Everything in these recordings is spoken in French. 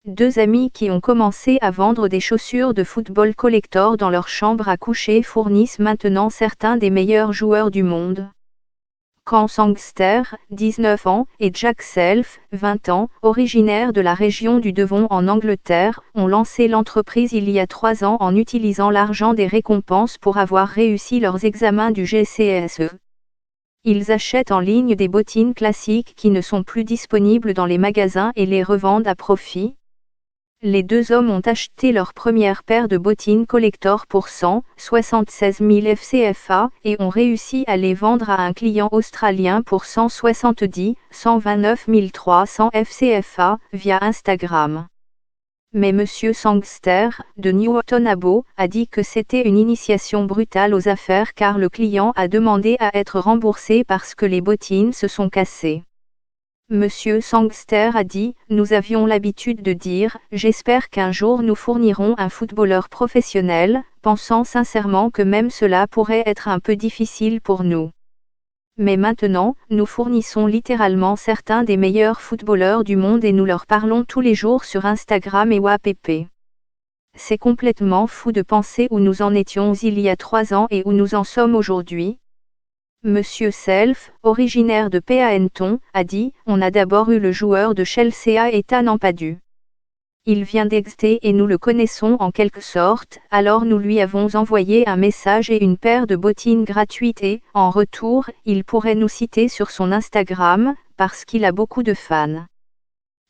Deux amis qui ont commencé à vendre des chaussures de football collector dans leur chambre à coucher fournissent maintenant certains des meilleurs joueurs du monde. Kang Sangster, 19 ans, et Jack Self, 20 ans, originaires de la région du Devon en Angleterre, ont lancé l'entreprise il y a 3 ans en utilisant l'argent des récompenses pour avoir réussi leurs examens du GCSE. Ils achètent en ligne des bottines classiques qui ne sont plus disponibles dans les magasins et les revendent à profit. Les deux hommes ont acheté leur première paire de bottines collector pour 176 000 FCFA et ont réussi à les vendre à un client australien pour 129 300 FCFA via Instagram. Mais Monsieur Sangster, de Newton Abbot, a dit que c'était une initiation brutale aux affaires car le client a demandé à être remboursé parce que les bottines se sont cassées. Monsieur Sangster a dit, nous avions l'habitude de dire, j'espère qu'un jour nous fournirons un footballeur professionnel, pensant sincèrement que même cela pourrait être un peu difficile pour nous. Mais maintenant, nous fournissons littéralement certains des meilleurs footballeurs du monde et nous leur parlons tous les jours sur Instagram et WhatsApp. C'est complètement fou de penser où nous en étions il y a 3 ans et où nous en sommes aujourd'hui. Monsieur Self, originaire de Pehaenton, a dit, on a d'abord eu le joueur de Chelsea Ethan Ampadu. Il vient d'Exeter et nous le connaissons en quelque sorte, alors nous lui avons envoyé un message et une paire de bottines gratuites et, en retour, il pourrait nous citer sur son Instagram, parce qu'il a beaucoup de fans.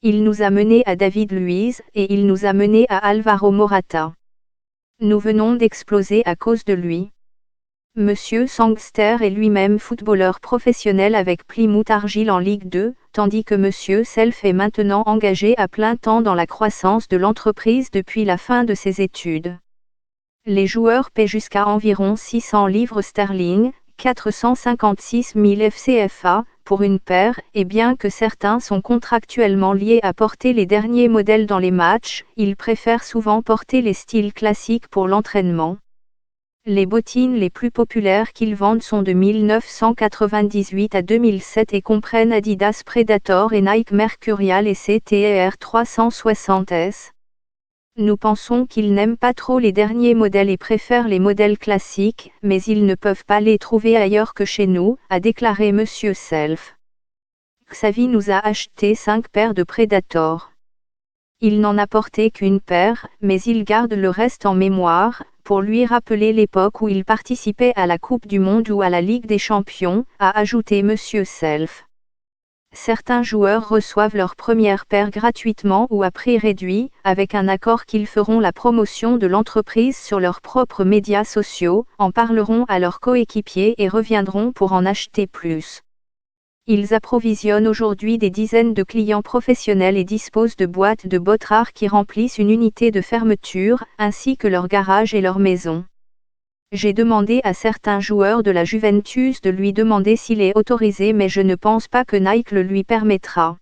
Il nous a menés à David Luiz et il nous a menés à Alvaro Morata. Nous venons d'exploser à cause de lui. Monsieur Sangster est lui-même footballeur professionnel avec Plymouth Argyle en Ligue 2, tandis que Monsieur Self est maintenant engagé à plein temps dans la croissance de l'entreprise depuis la fin de ses études. Les joueurs paient jusqu'à environ 600 livres sterling, 456 000 FCFA, pour une paire, et bien que certains sont contractuellement liés à porter les derniers modèles dans les matchs, ils préfèrent souvent porter les styles classiques pour l'entraînement. Les bottines les plus populaires qu'ils vendent sont de 1998 à 2007 et comprennent Adidas Predator et Nike Mercurial et CTR 360S. Nous pensons qu'ils n'aiment pas trop les derniers modèles et préfèrent les modèles classiques, mais ils ne peuvent pas les trouver ailleurs que chez nous, a déclaré Monsieur Self. Xavi nous a acheté 5 paires de Predator. Il n'en a porté qu'une paire, mais il garde le reste en mémoire, pour lui rappeler l'époque où il participait à la Coupe du Monde ou à la Ligue des Champions, a ajouté Monsieur Self. Certains joueurs reçoivent leur première paire gratuitement ou à prix réduit, avec un accord qu'ils feront la promotion de l'entreprise sur leurs propres médias sociaux, en parleront à leurs coéquipiers et reviendront pour en acheter plus. Ils approvisionnent aujourd'hui des dizaines de clients professionnels et disposent de boîtes de bottes rares qui remplissent une unité de fermeture, ainsi que leur garage et leur maison. J'ai demandé à certains joueurs de la Juventus de lui demander s'il est autorisé mais je ne pense pas que Nike le lui permettra.